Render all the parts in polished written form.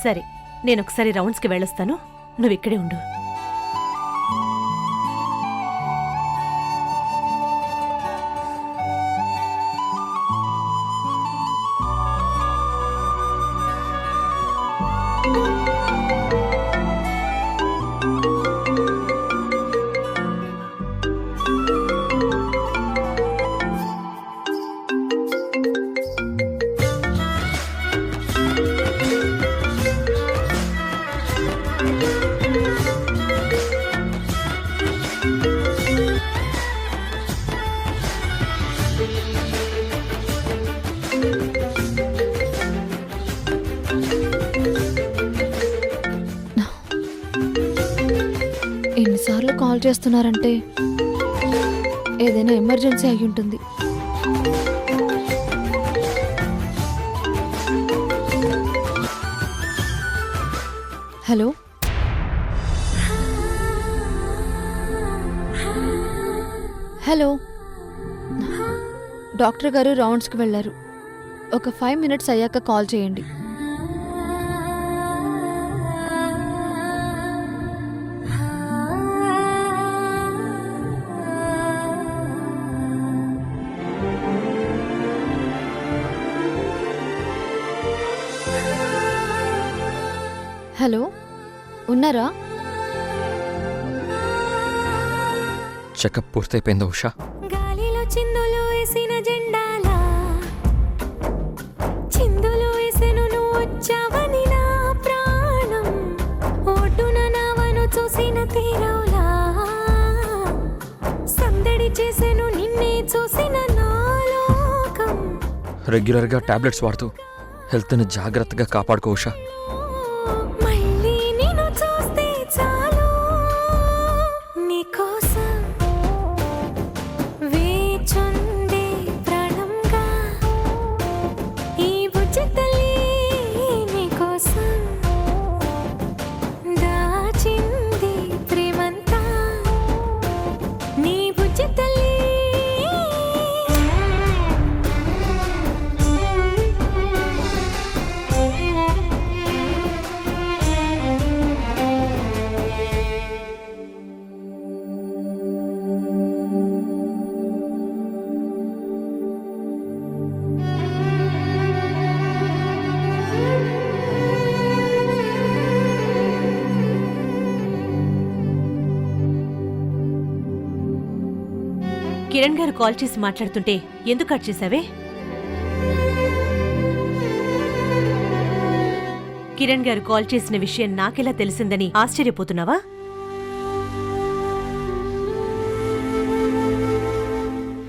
సరే, నేనొకసారి రౌండ్స్కి వెళ్ళొస్తాను, నువ్విక్కడే ఉండు. ఎన్నిసార్లు కాల్ చేస్తున్నారంటే ఏదైనా ఎమర్జెన్సీ అయి ఉంటుంది. హలో, హలో, డాక్టర్ గారు రౌండ్స్కి వెళ్ళారు. ఒక 5 minutes అయ్యాక కాల్ చేయండి. హలో, ఉన్నారా? చెకప్ పూర్తయిపోయిందా ఉషా? గాలిలో చిందులు వేసిన జెండాలా చిందులు వేసెను నువ్వు వచ్చావని నా ప్రాణం ఒడ్డున నావను చూసిన తీరవులా సందడి చేసెను నిన్నే చూసిన నా లోకం. రెగ్యులర్గా టాబ్లెట్స్ వాడుతూ హెల్త్ని జాగ్రత్తగా కాపాడుకో ఉషా. మళ్ళీ నిన్ను చూస్తే చాలు నీకోసం వేచుండే ప్రాణంగా ఈ బుజ్జి తల్లి నీకోసం దాచింది ప్రేమంతా నీ బుజ్జి తల్లి. కిరణ్ గారు కాల్ చేసి మాట్లాడుతుంటే ఎందుకు కట్ చేశావే? కిరణ్ గారు కాల్ చేసిన విషయం నాకెలా తెలిసిందని ఆశ్చర్యపోతున్నావా?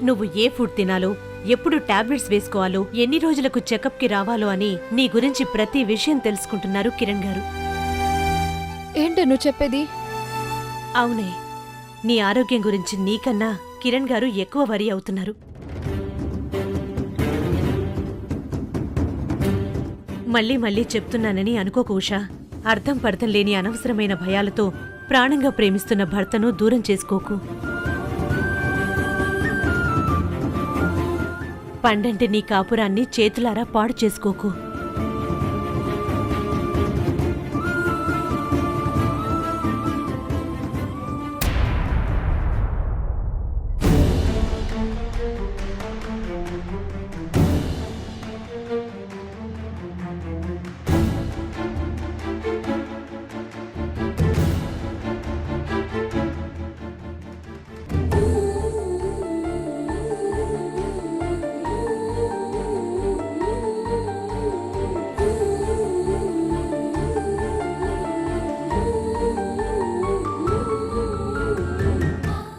నువ్వు ఏ ఫుడ్ తినాలో, ఎప్పుడు టాబ్లెట్స్ వేసుకోవాలో, ఎన్ని రోజులకు చెకప్కి రావాలో అని నీ గురించి ప్రతి విషయం తెలుసుకుంటున్నారు కిరణ్ గారు. ఏంటి నువ్వు చెప్పేది? అవునే, నీ ఆరోగ్యం గురించి నీకన్నా కిరణ్ గారు ఎక్కువ వరి అవుతున్నారు. మళ్ళీ మళ్ళీ చెప్తున్నానని అనుకోకు ఉషా. అర్థం పర్థం లేని అనవసరమైన భయాలతో ప్రాణంగా ప్రేమిస్తున్న భర్తను దూరం చేసుకోకు. పండంటే నీ కాపురాన్ని చేతులారా పాడు చేసుకోకు.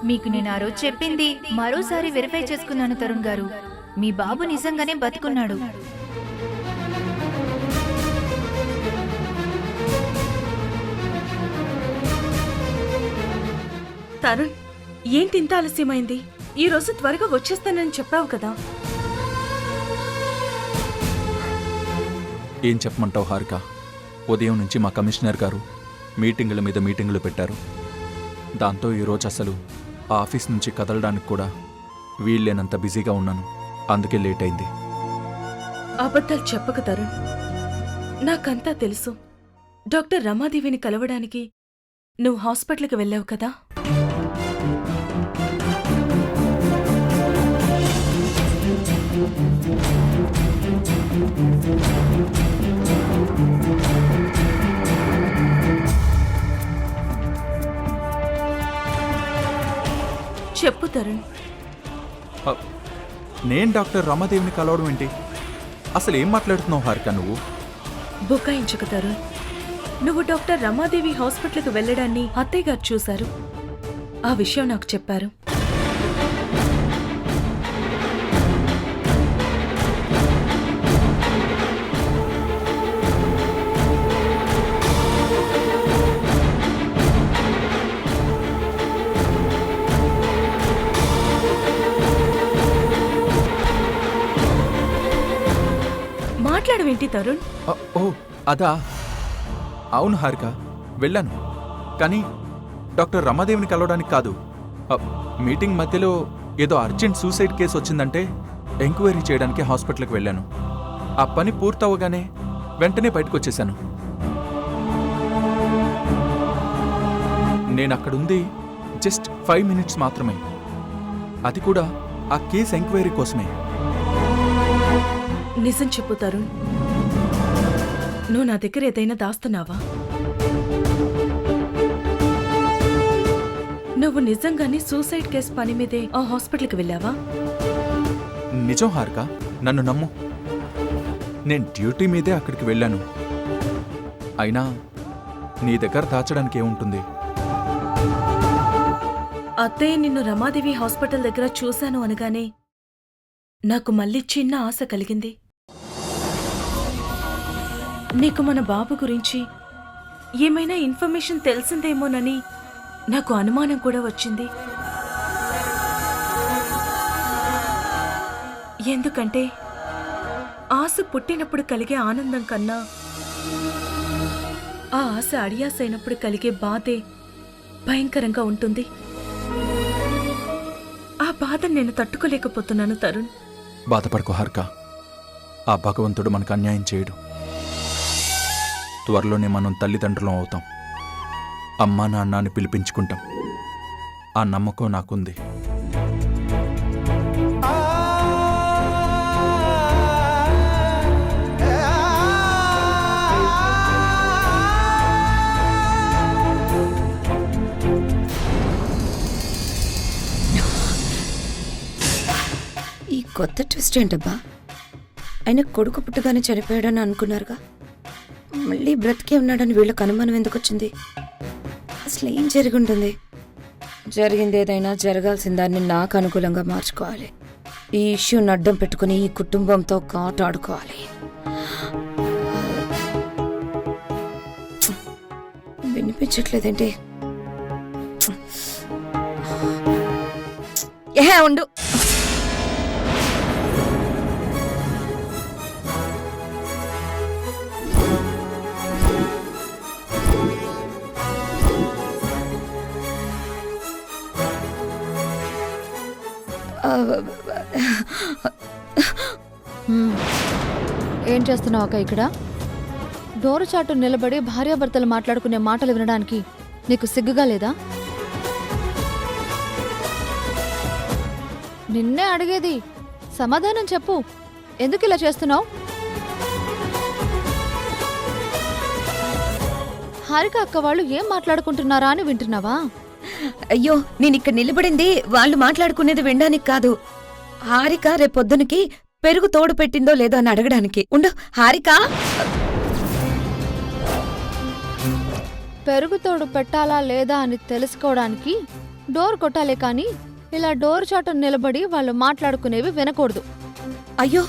మీకు నేను ఆ రోజు చెప్పింది మరోసారి వెరిఫై చేసుకున్నాను తరుణ్ గారు. మీ బాబు నిజంగానే బతుకున్నాడు. తరుణ్, ఏంటి ఇంత ఆలస్యమైంది? ఈ రోజు త్వరగా వచ్చేస్తానని చెప్పావు కదా. ఏం చెప్పమంటావు హారిక? ఉదయం నుంచి మా కమిషనర్ గారు మీటింగుల మీద మీటింగులు పెట్టారు. దాంతో ఈరోజు అసలు ఆఫీస్ నుంచి కదలడానికి కూడా వీల్లేనంత బిజీగా ఉన్నాను. అందుకే లేట్ అయింది. అబద్ధాలు చెప్పక తరుణ్, నాకంతా తెలుసు. డాక్టర్ రమాదేవిని కలవడానికి నువ్వు హాస్పిటల్కి వెళ్ళావు కదా? చెప్పు తరుణ్. నేను డాక్టర్ రమాదేవిని కలవడం ఏంటి? అసలు ఏం మాట్లాడుతున్నావు హారిక నువ్వు? బుకాయించుకు తరుణ్. నువ్వు డాక్టర్ రమాదేవి హాస్పిటల్కి వెళ్ళడాన్ని అత్తయ్య గారు చూశారు. ఆ విషయం నాకు చెప్పారు. మాట్లాడవేంటి తరుణ్? ఓ అదా, అవును హారిక, వెళ్ళాను. కానీ డాక్టర్ రమాదేవిని కలవడానికి కాదు. మీటింగ్ మధ్యలో ఏదో అర్జెంట్ సూసైడ్ కేసు వచ్చిందంటే ఎంక్వైరీ చేయడానికి హాస్పిటల్కి వెళ్ళాను. ఆ పని పూర్తవగానే వెంటనే బయటకు వచ్చేశాను. నేను అక్కడుంది జస్ట్ 5 మినిట్స్ మాత్రమే. అది కూడా ఆ కేసు ఎంక్వైరీ కోసమే. నిజం చెప్పు తరుణ్. నువ్వు నా దగ్గర ఏదైనా దాస్తున్నావా? నువ్వు నిజంగానే సూసైడ్ కేసు పని మీదే ఆ హాస్పిటల్కి వెళ్ళావా? నిజం హారిక, నన్ను నమ్ము. నేను డ్యూటీ మీదే అక్కడికి వెళ్ళాను. అయినా నీ దగ్గర దాచడానికి ఏముంటుంది? అత్తయ్య నిన్ను రమాదేవి హాస్పిటల్ దగ్గర చూశాను అనగానే నాకు మళ్ళీ చిన్న ఆశ కలిగింది. నీకు మన బాబు గురించి ఏమైనా ఇన్ఫర్మేషన్ తెలిసిందేమోనని నాకు అనుమానం కూడా వచ్చింది. ఎందుకంటే ఆశ పుట్టినప్పుడు కలిగే ఆనందం కన్నా ఆ ఆశ అడియాసైనప్పుడు కలిగే బాధే భయంకరంగా ఉంటుంది. ఆ బాధను నేను తట్టుకోలేకపోతున్నాను తరుణ్. బాధపడకు హారిక, ఆ భగవంతుడు మనకు అన్యాయం చేయడు. త్వరలోనే మనం తల్లిదండ్రులం అవుతాం. అమ్మా నాన్నని పిలిపించుకుంటాం. ఆ నమ్మకం నాకుంది. ఈ కొత్త ట్విస్ట్ ఏంటబ్బా? ఆయన కొడుకు పుట్టగానే చనిపోయాడని అనుకున్నారుగా, మళ్ళీ బ్రతికే ఉన్నాడని వీళ్ళకి అనుమానం ఎందుకు వచ్చింది? అసలు ఏం జరిగి ఉంటుంది? జరిగింది ఏదైనా జరగాల్సిన దాన్ని నాకు అనుకూలంగా మార్చుకోవాలి. ఈ ఇష్యూని అడ్డం పెట్టుకుని ఈ కుటుంబంతో కాట ఆడుకోవాలి. వినిపించట్లేదేంటి? ఉండు. ఏం చేస్తున్నావు అక్క ఇక్కడ? డోరు చాటు నిలబడి భార్యాభర్తలు మాట్లాడుకునే మాటలు వినడానికి నీకు సిగ్గుగా లేదా? నిన్నే అడిగేది, సమాధానం చెప్పు. ఎందుకు ఇలా చేస్తున్నావు? హారిక అక్క వాళ్ళు ఏం మాట్లాడుకుంటున్నారా అని వింటున్నావా? అయ్యో, నేనిక్కడ నిలబడింది వాళ్ళు మాట్లాడుకునేది వినడానికి కాదు. హారిక రేపొద్దునికి పెరుగు తోడు పెట్టిందో లేదో అని అడగడానికి. ఉండు హారిక. పెరుగు తోడు పెట్టాలా లేదా అని తెలుసుకోవడానికి డోర్ కొట్టాలే కానీ ఇలా డోర్ చాటు నిలబడి వాళ్ళు మాట్లాడుకునేవి వినకూడదు. అయ్యో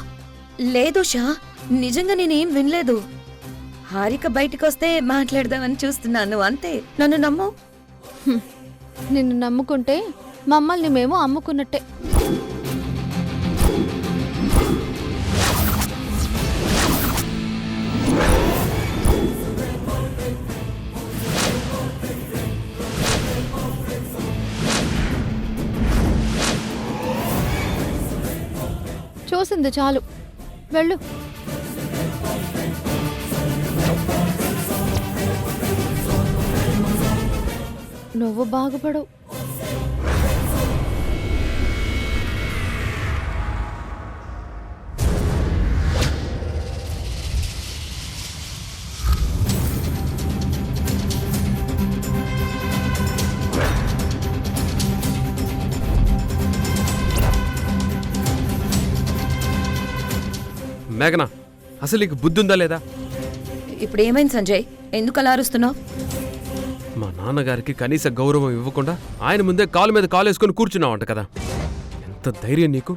లేదు షా, నిజంగా నేనేం వినలేదు. హారిక బయటికొస్తే మాట్లాడదామని చూస్తున్నాను అంతే. నన్ను నమ్ము. నిన్ను నమ్ముకుంటే మమ్మల్ని మేము అమ్ముకున్నట్టే. చూసింది చాలు, వెళ్ళు. నువ్వు బాగుపడవు. మేఘనా, అసలు నీకు బుద్ధి ఉందా లేదా? ఇప్పుడు ఏమైంది సంజయ్? ఎందుకు అలా అరుస్తున్నావు? మా నాన్నగారికి కనీస గౌరవం ఇవ్వకుండా ఆయన ముందే కాలు మీద కాలు వేసుకొని కూర్చున్నావంట కదా. ఎంత ధైర్యం నీకు?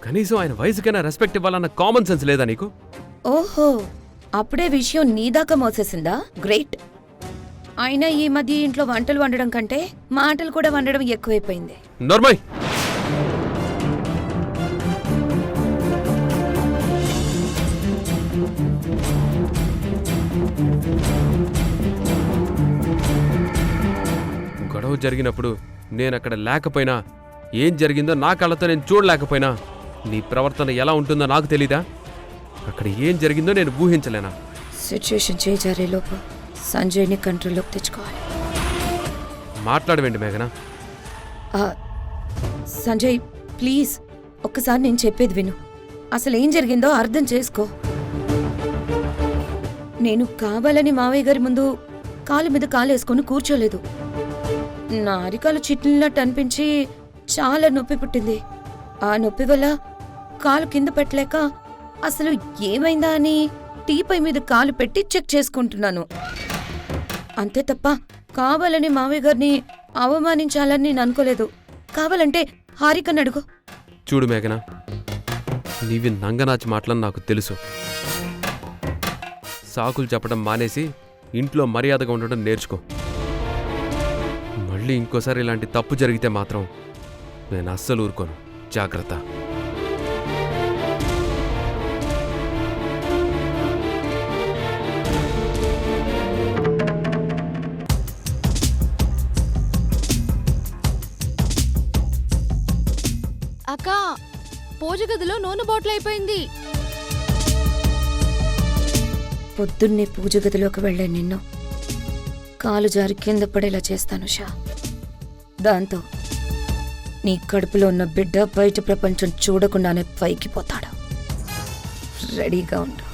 కనీసం ఆయన వయసుకైనా రెస్పెక్ట్ ఇవ్వాలన్న కామన్ సెన్స్ లేదా నీకు? ఓహో, అప్పుడే విషయం నీ దాకా మోసేసిందా? గ్రేట్. అయినా ఈ మధ్య ఇంట్లో వంటలు వండడం కంటే మాటలు కూడా వండడం ఎక్కువైపోయింది. నోర్మయ్, గొడవ జరిగినప్పుడు నేనక్కడ లేకపోయినా, ఏం జరిగిందో నా కళ్ళతో నేను చూడలేకపోయినా నీ ప్రవర్తన ఎలా ఉంటుందో నాకు తెలీదా? అక్కడ ఏం జరిగిందో నేను ఊహించలేనా? సిచ్యుయేషన్ చేజారేలోపు సంజయ్ని కంట్రోల్లోకి తెచ్చుకోవాలి. మాట్లాడవేండి మేఘనా. ఆ, సంజయ్ ప్లీజ్ ఒక్కసారి నేను చెప్పేది విను. అసలు ఏం జరిగిందో అర్థం చేసుకో. నేను కావాలని మావయ్య గారి ముందు కాలు మీద కాలేసుకొని కూర్చోలేదు. నా అరికాలు చిట్లినట్టు అనిపించి చాలా నొప్పి పుట్టింది. ఆ నొప్పి వల్ల కాలు కింద పెట్టలేక అసలు ఏమైందా అని టీపై మీద కాలు పెట్టి చెక్ చేసుకుంటున్నాను. అంతే తప్ప కావాలని మావయ్య గారిని అవమానించాలని నేను అనుకోలేదు. కావాలంటే హారికని అడుగు. చూడు మేఘనా, నీవి నంగనాచి మాటలని నాకు తెలుసు. సాకులు చెప్పడం మానేసి ఇంట్లో మర్యాదగా ఉండడం నేర్చుకో. మళ్ళీ ఇంకోసారి ఇలాంటి తప్పు జరిగితే మాత్రం నేను అస్సలు ఊరుకోను. జాగ్రత్త. అక్క, పూజ గదిలో నూనె బాటిల్ అయిపోయింది. పొద్దున్నే పూజ గదిలోకి వెళ్ళే నిన్ను కాలు జారి కింద పడేలా చేస్తాను షా. దాంతో నీ కడుపులో ఉన్న బిడ్డ బయట ప్రపంచం చూడకుండానే పైకి పోతాడు. రెడీగా ఉండు.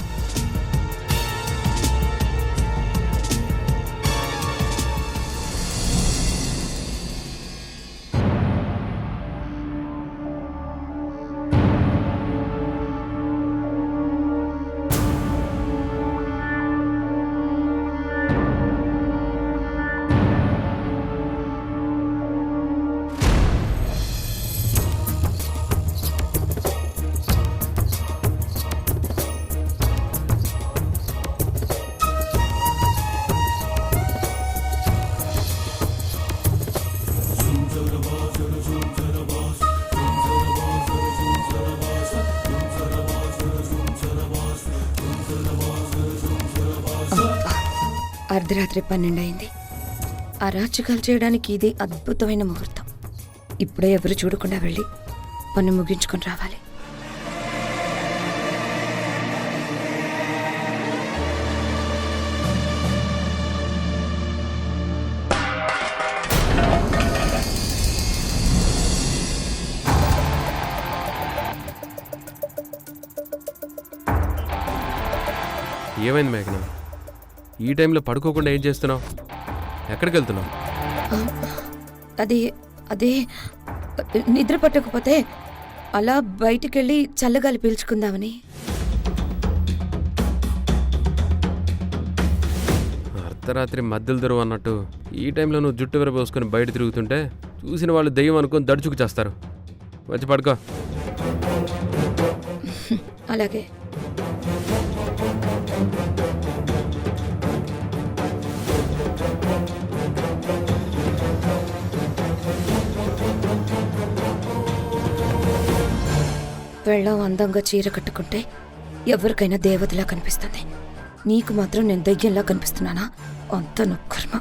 అర్ధరాత్రి 12 అయింది. అరాచకాలు చేయడానికి ఇది అద్భుతమైన ముహూర్తం. ఇప్పుడే ఎవరు చూడకుండా వెళ్ళి పని ముగించుకొని రావాలి. ఏమైంది మేఘనా? ఈ టైంలో పడుకోకుండా ఏం చేస్తున్నావు? ఎక్కడికి వెళ్తున్నావు? అదే నిద్ర పట్టకపోతే అలా బయటికెళ్ళి చల్లగాలి పీల్చుకుందామని. అర్ధరాత్రి మధ్యలో దొరువు అన్నట్టు ఈ టైంలో నువ్వు జుట్టు విరబోసుకొని బయట తిరుగుతుంటే చూసిన వాళ్ళు దెయ్యం అనుకొని దడుచుకు చేస్తారు. వచ్చి పడుకో. అలాగే. పెళ్ళం అందంగా చీర కట్టుకుంటే ఎవరికైనా దేవతలా కనిపిస్తుంది. నీకు మాత్రం నేను దయ్యంలా కనిపిస్తున్నానా? అంత నొక్కర్మ.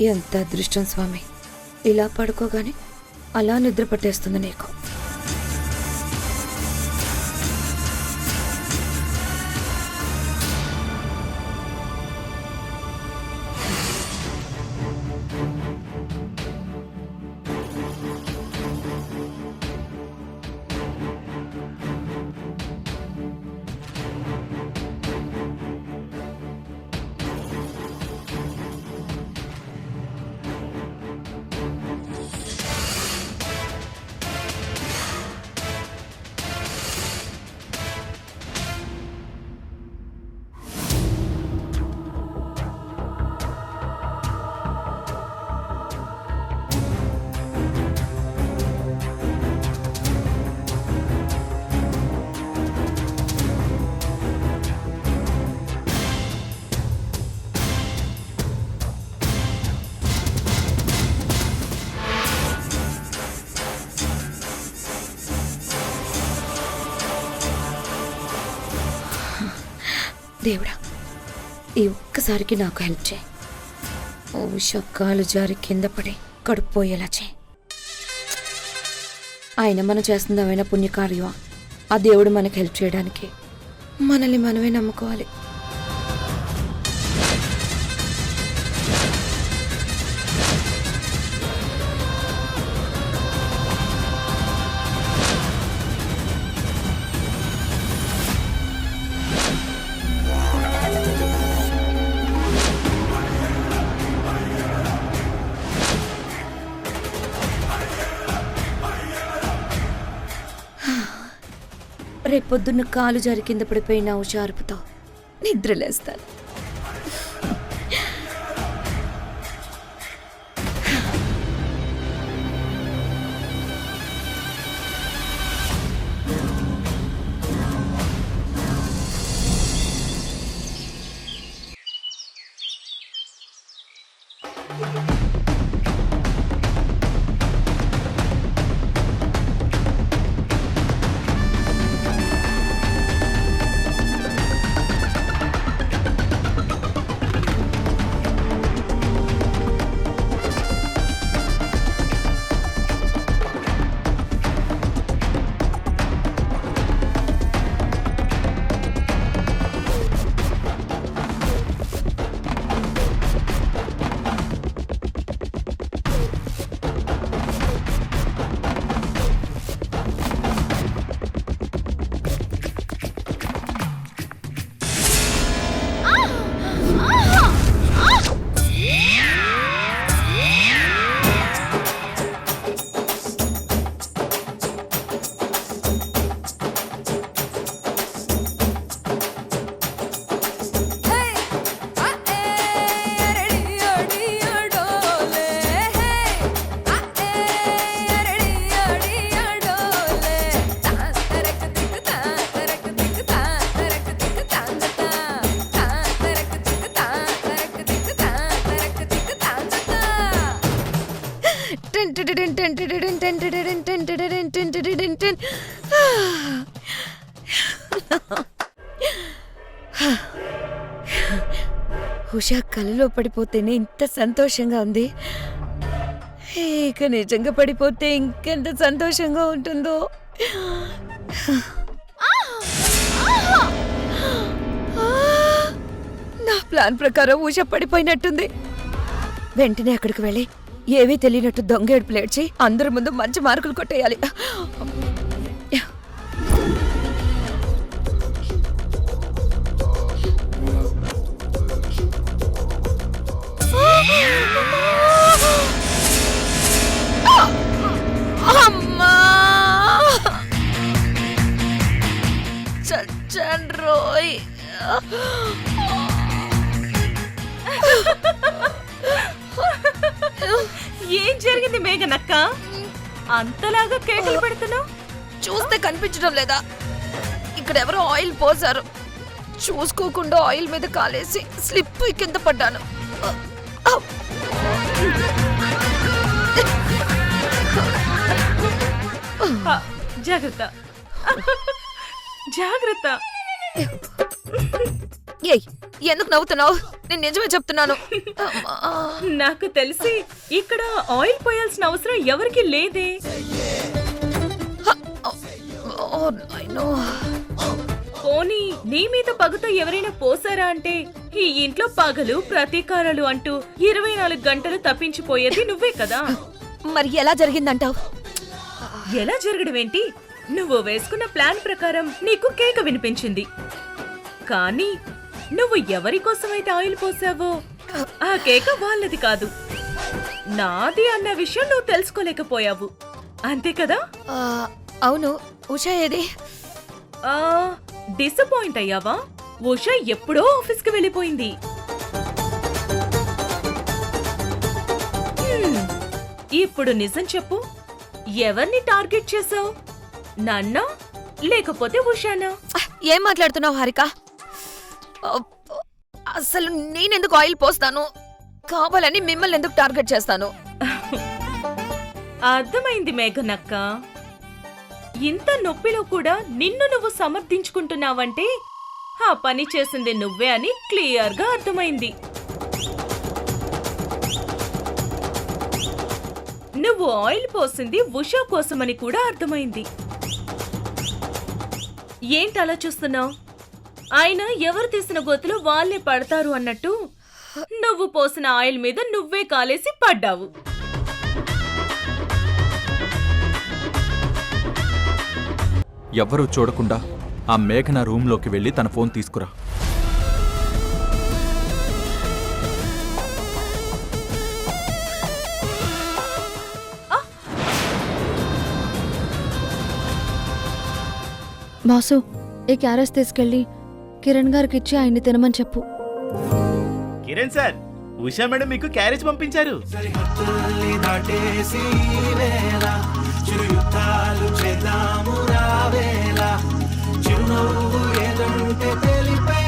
ఎంత అదృష్టం స్వామి, ఇలా పడుకోగానే అలా నిద్ర పట్టేస్తుంది నీకు. దేవుడా, ఈ ఒక్కసారికి నాకు హెల్ప్ చేయి. ఉష కాలు జారి కింద పడి కడుపు పోయేలా చేయి. ఆయన మనం చేస్తుంది ఏమైనా పుణ్యకార్యమా? ఆ దేవుడు మనకి హెల్ప్ చేయడానికి మనల్ని మనమే నమ్ముకోవాలి. రేపొద్దున్న కాలు జారి కింద పడిపోయిన హుషారుపుతో నిద్రలేస్తాను. ఉషా కలలో పడిపోతేనే ఇంత సంతోషంగా ఉంది, ఇక నిజంగా పడిపోతే ఇంకెంత సంతోషంగా ఉంటుందో. నా ప్లాన్ ప్రకారం ఉషా పడిపోయినట్టుంది. వెంటనే అక్కడికి వెళ్ళి ఏవీ తెలియనట్టు దొంగ ఏడుపులు ఏడ్చి అందరి ముందు మంచి మార్కులు కొట్టేయాలి. అమ్మా, చచ్చాను రోయ్. ఏం జరిగింది మేఘనక్క? అంతలాగా కేకలు పెడుతున్నావు? చూస్తే కనిపించడం లేదా? ఇక్కడ ఎవరో ఆయిల్ పోసారు. చూసుకోకుండా ఆయిల్ మీద కాలేసి స్లిప్ కింద పడ్డాను. జాగ్రత్త, జాగ్రత్త. ఏయ్ ఎందుకు నవ్వుతున్నావు? నేను నిజమే చెప్తున్నాను. నాకు తెలిసి ఇక్కడ ఆయిల్ పోయాల్సిన అవసరం ఎవరికి లేదే. పోనీ నీ మీద పగతో ఎవరైనా పోసారా అంటే ఈ ఇంట్లో పగలు ప్రతీకారాలు అంటూ 24 గంటలు తప్పించిపోయేది నువ్వే కదా. మరి ఎలా జరిగిందంటావు? ఎలా జరగడం ఏంటి? నువ్వు వేసుకున్న ప్లాన్ ప్రకారం నీకు కేక వినిపించింది, కానీ నువ్వు ఎవరి కోసమైతే ఆయిల్ పోసావో ఆ కేక వాళ్ళది కాదు, నాది అన్న విషయం నువ్వు తెలుసుకోలేకపోయావు, అంతే కదా? అవును. ఉషా ఏది? డిసప్పాయింట్ అయ్యావా? ఉషా ఎప్పుడో ఆఫీస్కి వెళ్ళిపోయింది. ఇప్పుడు నిజం చెప్పు, ఎవరిని టార్గెట్ చేసావు? నన్నా లేకపోతే ఉషానా? ఏం మాట్లాడుతున్నావు హారిక? అసలు నేనెందుకు ఆయిల్ పోస్తాను? కావాలని మిమ్మల్ని ఎందుకు టార్గెట్ చేస్తాను? అర్థమైంది మేఘనక్క. ఇంత నొప్పిలో కూడా నిన్ను నువ్వు సమర్థించుకుంటున్నావంటే ఆ పని చేసింది నువ్వే అని క్లియర్గా అర్థమైంది. నువ్వు ఆయిల్ పోసింది ఉషా కోసమని కూడా అర్థమైంది. ఏంటి అలా చూస్తున్నావు? ఆయన ఎవరు తీసిన గోతులు వాళ్ళే పడతారు అన్నట్టు నువ్వు పోసిన ఆయిల్ మీద నువ్వే కాలేసి పడ్డావు. ఎవ్వరూ చూడకుండా ఆ మేఘన రూమ్లోకి వెళ్ళి తన ఫోన్ తీసుకురా. బాసు, ఈ క్యారెస్ తీసుకెళ్ళి కిరణ్ గారికి ఇచ్చి ఆయన్ని తినమని చెప్పు. కిరణ్ సార్, ఉషా మేడం మీకు క్యారేజ్ పంపించారు.